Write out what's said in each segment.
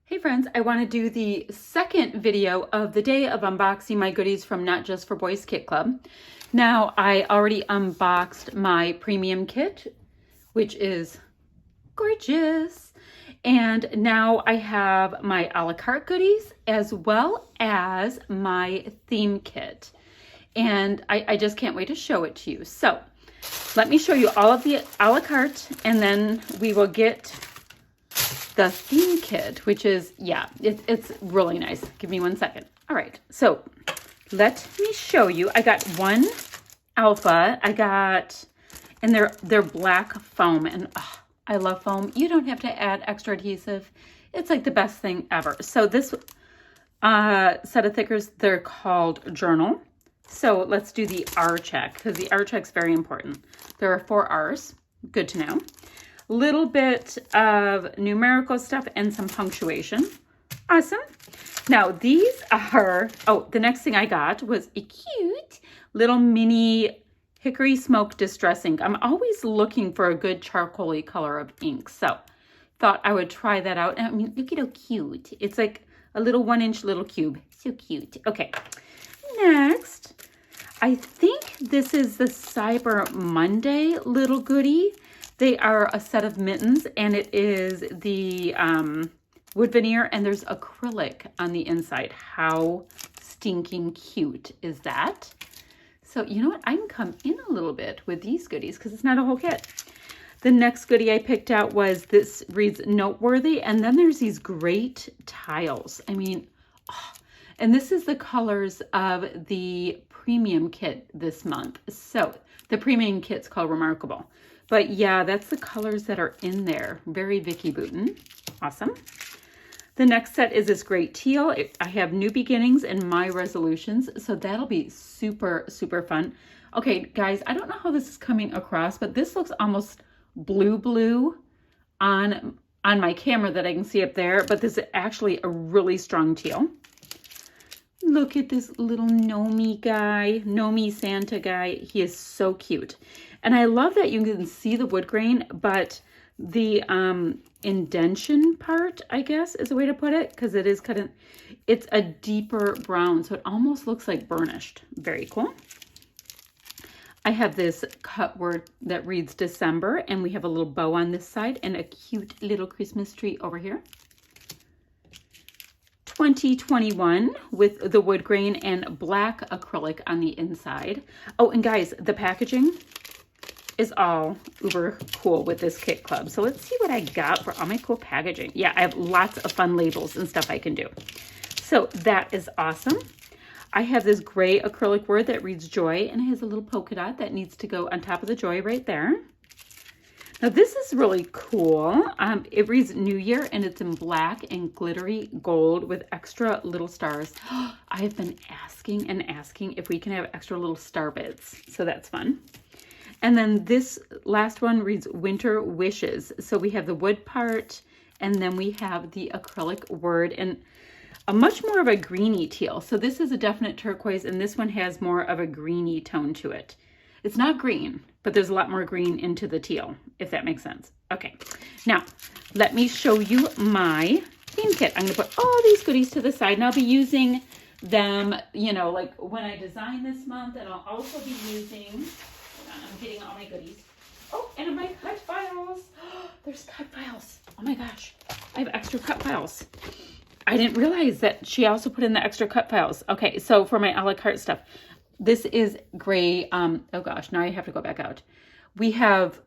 Hey friends, I want to do the second video of the day of unboxing my goodies from Not Just for Boys Kit Club. Now, I already unboxed my premium kit, which is gorgeous. And now I have my a la carte goodies as well as my theme kit. And I just can't wait to show it to you. So let me show you all of the a la carte and then we will get the theme kit, which is, yeah, it's really nice. Give me 1 second. All right, so let me show you. I got one alpha. And they're black foam, and oh, I love foam. You don't have to add extra adhesive. It's like the best thing ever. So this set of thickers, they're called Journal. So let's do the R check, because the R check's very important. There are 4 R's. Good to know. Little bit of numerical stuff and some punctuation. Awesome. Now these are, oh, the next thing I got was a cute little mini Hickory Smoke Distress ink. I'm always looking for a good charcoal-y color of ink. So thought I would try that out. I mean, look at how cute. It's like a little 1-inch little cube. So cute. Okay. Next, I think this is the Cyber Monday little goodie. They are a set of mittens, and it is the wood veneer, and there's acrylic on the inside. How stinking cute is that? So you know what? I can come in a little bit with these goodies because it's not a whole kit. The next goodie I picked out was, this reads Noteworthy, and then there's these great tiles. I mean, oh, and this is the colors of the premium kit this month. So the premium kit's called Remarkable. But yeah, that's the colors that are in there. Very Vicky Bouton. Awesome. The next set is this great teal. I have New Beginnings and My Resolutions. So that'll be super, super fun. Okay, guys, I don't know how this is coming across, but this looks almost blue on my camera that I can see up there. But this is actually a really strong teal. Look at this little Nomi guy, Nomi Santa guy. He is so cute. And I love that you can see the wood grain, but the indention part, I guess, is a way to put it, because it is kind of, it's a deeper brown, so it almost looks like burnished. Very cool. I have this cut word that reads December, and we have a little bow on this side and a cute little Christmas tree over here. 2021 with the wood grain and black acrylic on the inside. Oh, and guys, the packaging is all uber cool with this kit club. So let's see what I got for all my cool packaging. Yeah, I have lots of fun labels and stuff I can do. So that is awesome. I have this gray acrylic word that reads Joy, and it has a little polka dot that needs to go on top of the joy right there. Now this is really cool. It reads New Year, and it's in black and glittery gold with extra little stars. I have been asking and asking if we can have extra little star bits. So that's fun. And then this last one reads Winter Wishes. So we have the wood part, and then we have the acrylic word, and a much more of a greeny teal. So this is a definite turquoise, and this one has more of a greeny tone to it. It's not green, but there's a lot more green into the teal, if that makes sense. Okay, now let me show you my theme kit. I'm gonna put all these goodies to the side, and I'll be using them, you know, like when I design this month, and I'll also be using, I'm getting all my goodies. Oh, and my cut files. There's cut files. Oh my gosh, I have extra cut files. I didn't realize that she also put in the extra cut files. Okay, so for my a la carte stuff, this is gray. Oh gosh, now I have to go back out. We have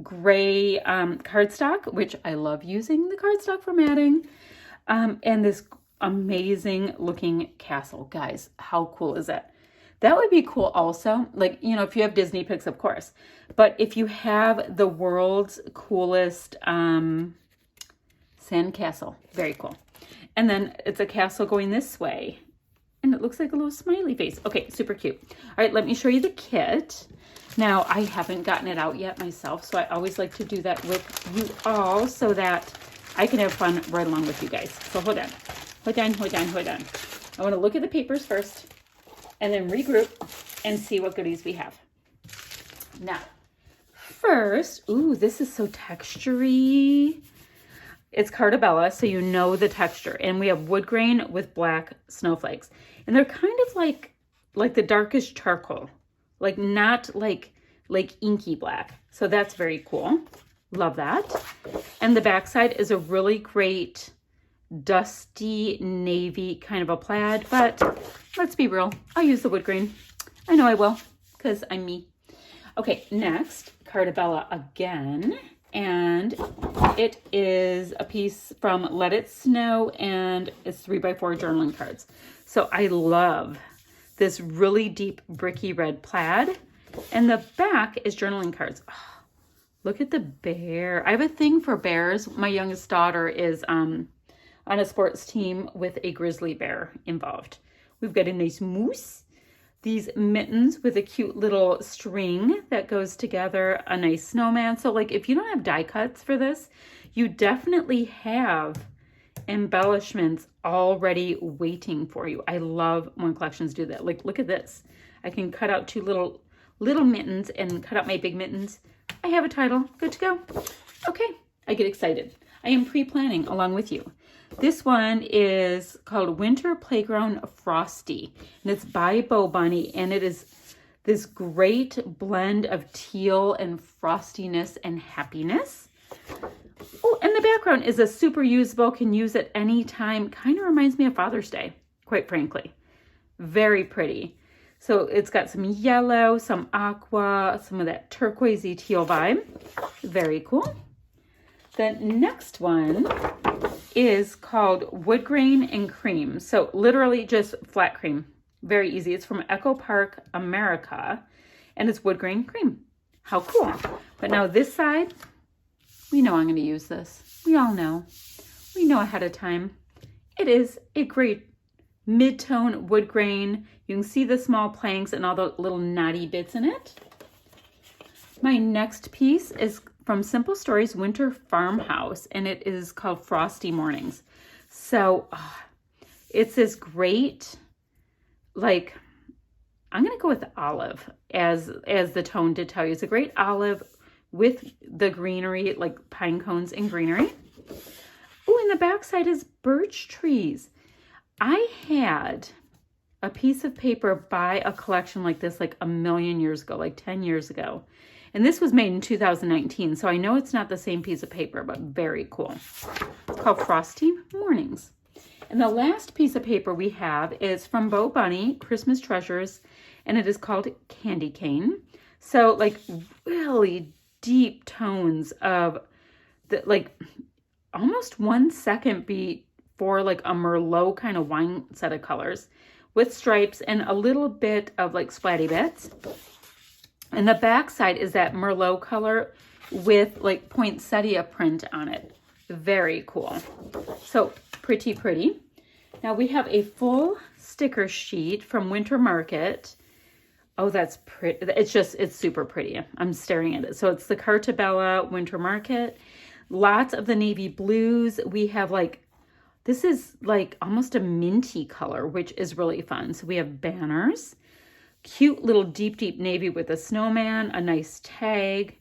gray cardstock, which I love using the cardstock for matting. And this amazing looking castle. Guys, how cool is that? That would be cool also, like, you know, if you have Disney picks, of course. But if you have the world's coolest sand castle, very cool. And then it's a castle going this way. And it looks like a little smiley face. Okay, super cute. All right, let me show you the kit. Now, I haven't gotten it out yet myself, so I always like to do that with you all so that I can have fun right along with you guys. So hold on. Hold on. I want to look at the papers first, and then regroup and see what goodies we have. Now, first, ooh, this is so textury. It's Cartabella, so you know the texture. And we have wood grain with black snowflakes. And they're kind of like the darkest charcoal. Like not like inky black. So that's very cool. Love that. And the backside is a really great dusty navy kind of a plaid. But let's be real. I'll use the wood grain. I know I will because I'm me. Okay, next, Cartabella again. And it is a piece from Let It Snow, and it's 3x4 journaling cards. So I love this really deep bricky red plaid. And the back is journaling cards. Oh, look at the bear. I have a thing for bears. My youngest daughter is on a sports team with a grizzly bear involved. We've got a nice moose. These mittens with a cute little string that goes together, a nice snowman. So like if you don't have die cuts for this, you definitely have embellishments already waiting for you. I love when collections do that. Like look at this. I can cut out two little mittens and cut out my big mittens. I have a title. Good to go. Okay, I get excited. I am pre-planning along with you. This one is called Winter Playground Frosty, and it's by Bo Bunny, and it is this great blend of teal and frostiness and happiness. Oh, and the background is a super usable, can use at any time. Kind of reminds me of Father's Day, quite frankly. Very pretty. So it's got some yellow, some aqua, some of that turquoisey teal vibe. Very cool. The next one is called Wood Grain and Cream. So literally just flat cream. Very easy. It's from Echo Park, America. And it's wood grain cream. How cool. But now this side, we know I'm going to use this. We all know. We know ahead of time. It is a great mid-tone wood grain. You can see the small planks and all the little knotty bits in it. My next piece is from Simple Stories Winter Farmhouse, and it is called Frosty Mornings. So it's this great, like, I'm going to go with olive as the tone to tell you. It's a great olive with the greenery, like pine cones and greenery. Oh, and the backside is birch trees. I had a piece of paper by a collection like this like a million years ago, like 10 years ago. And this was made in 2019, so I know it's not the same piece of paper, but very cool. It's called Frosty Mornings. And the last piece of paper we have is from Bo Bunny, Christmas Treasures, and it is called Candy Cane. So like really deep tones of the, like almost 1 second beat for like a Merlot kind of wine set of colors with stripes and a little bit of like splatty bits. And the back side is that Merlot color with like poinsettia print on it. Very cool. So pretty, pretty. Now we have a full sticker sheet from Winter Market. Oh, that's pretty. It's super pretty. I'm staring at it. So it's the Cartabella Winter Market. Lots of the navy blues. We have like, this is like almost a minty color, which is really fun. So we have banners. Cute little deep navy with a snowman, a nice tag.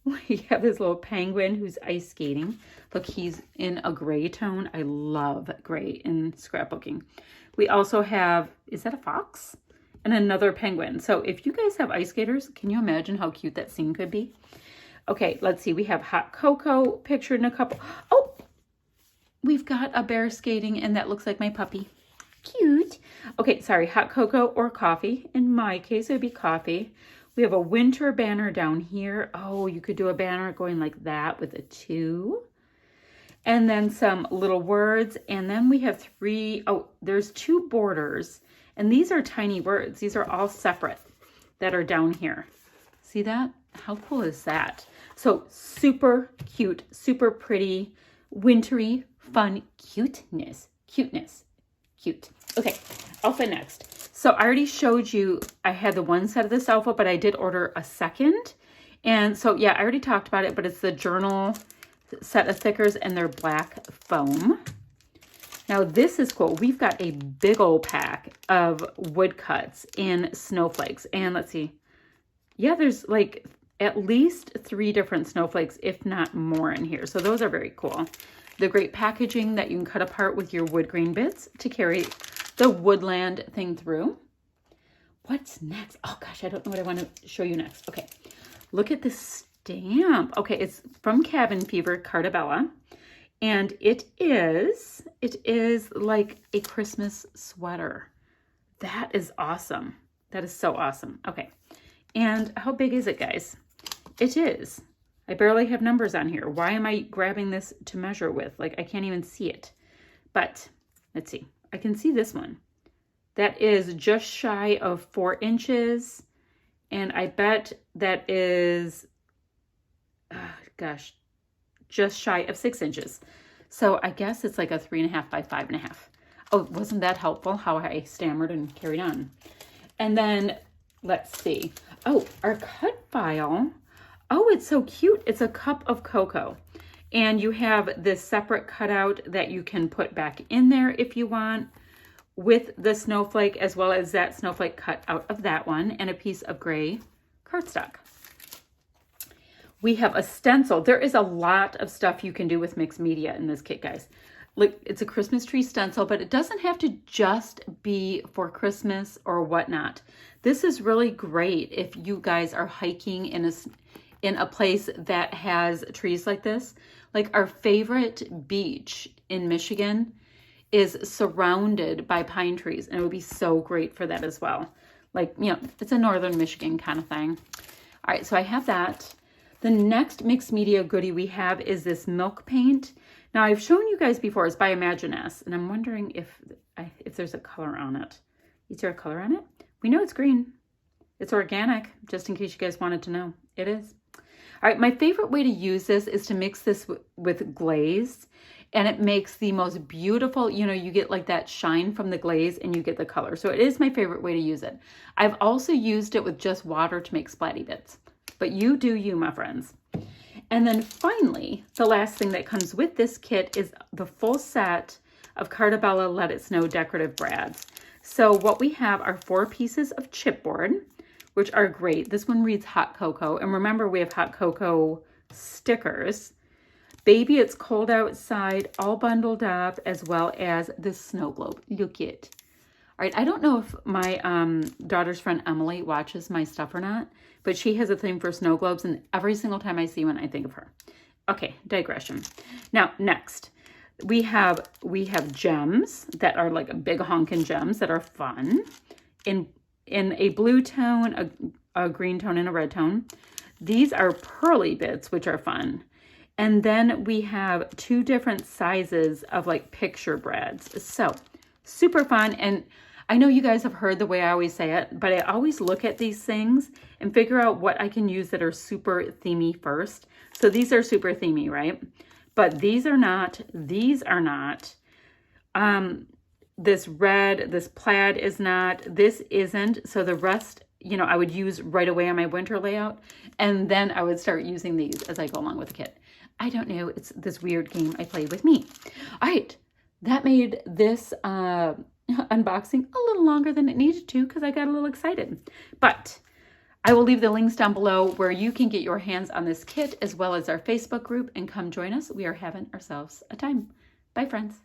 We have this little penguin who's ice skating. Look, he's in a gray tone. I love gray in scrapbooking. We also have, is that a fox? And another penguin. So if you guys have ice skaters, can you imagine how cute that scene could be? Okay, let's see. We have hot cocoa pictured in a couple. Oh, we've got a bear skating and that looks like my puppy. Cute. Okay, sorry, hot cocoa or coffee. In my case, it would be coffee. We have a winter banner down here. Oh, you could do a banner going like that with a 2. And then some little words. And then we have 3, there's 2 borders. And these are tiny words. These are all separate that are down here. See that? How cool is that? So super cute, super pretty, wintry, fun, cuteness. Cute. Okay, alpha next. So I already showed you, I had the one set of this alpha, but I did order a second. And so, yeah, I already talked about it, but it's the journal set of thickers and they're black foam. Now this is cool. We've got a big old pack of woodcuts in snowflakes. And let's see. Yeah, there's like at least 3 different snowflakes, if not more in here. So those are very cool. The great packaging that you can cut apart with your wood grain bits to carry the woodland thing through. What's next? Oh gosh, I don't know what I want to show you next. Okay, look at this stamp. Okay, it's from Cabin Fever, Cartabella. And it is like a Christmas sweater. That is awesome. That is so awesome. Okay, and how big is it, guys? It is. I barely have numbers on here. Why am I grabbing this to measure with? Like, I can't even see it. But let's see. I can see this one. That is just shy of 4 inches. And I bet that is, gosh, just shy of 6 inches. So I guess it's like a 3.5 by 5.5. Oh, wasn't that helpful how I stammered and carried on? And then let's see. Oh, our cut file. Oh, it's so cute. It's a cup of cocoa. And you have this separate cutout that you can put back in there if you want, with the snowflake, as well as that snowflake cut out of that one, and a piece of gray cardstock. We have a stencil. There is a lot of stuff you can do with mixed media in this kit, guys. Like, it's a Christmas tree stencil, but it doesn't have to just be for Christmas or whatnot. This is really great if you guys are hiking in a place that has trees like this. Like, our favorite beach in Michigan is surrounded by pine trees, and it would be so great for that as well. Like, you know, it's a northern Michigan kind of thing. All right, so I have that. The next mixed media goodie we have is this milk paint. Now, I've shown you guys before, it's by Imaginess, and I'm wondering if there's a color on it. Is there a color on it? We know it's green. It's organic, just in case you guys wanted to know. It is. All right, my favorite way to use this is to mix this with glaze, and it makes the most beautiful, you know, you get like that shine from the glaze and you get the color. So it is my favorite way to use it. I've also used it with just water to make splatty bits, but you do you, my friends. And then finally, the last thing that comes with this kit is the full set of Cartabella Let It Snow decorative brads. So what we have are 4 pieces of chipboard, which are great. This one reads hot cocoa. And remember, we have hot cocoa stickers. Baby, It's Cold Outside, all bundled up, as well as the snow globe. Look it. All right, I don't know if my daughter's friend Emily watches my stuff or not, but she has a thing for snow globes, and every single time I see one, I think of her. Okay, digression. Now, next, we have gems that are like a big honkin' gems that are fun in a blue tone, a green tone, and a red tone. These are pearly bits, which are fun. And then we have 2 different sizes of like picture brads. So super fun. And I know you guys have heard the way I always say it, but I always look at these things and figure out what I can use that are super themey first. So these are super themey, right? But these are not. These are not. This red, this plaid is not. This isn't. So the rest, you know, I would use right away on my winter layout. And then I would start using these as I go along with the kit. I don't know. It's this weird game I play with me. All right. That made this unboxing a little longer than it needed to because I got a little excited. But I will leave the links down below where you can get your hands on this kit, as well as our Facebook group, and come join us. We are having ourselves a time. Bye, friends.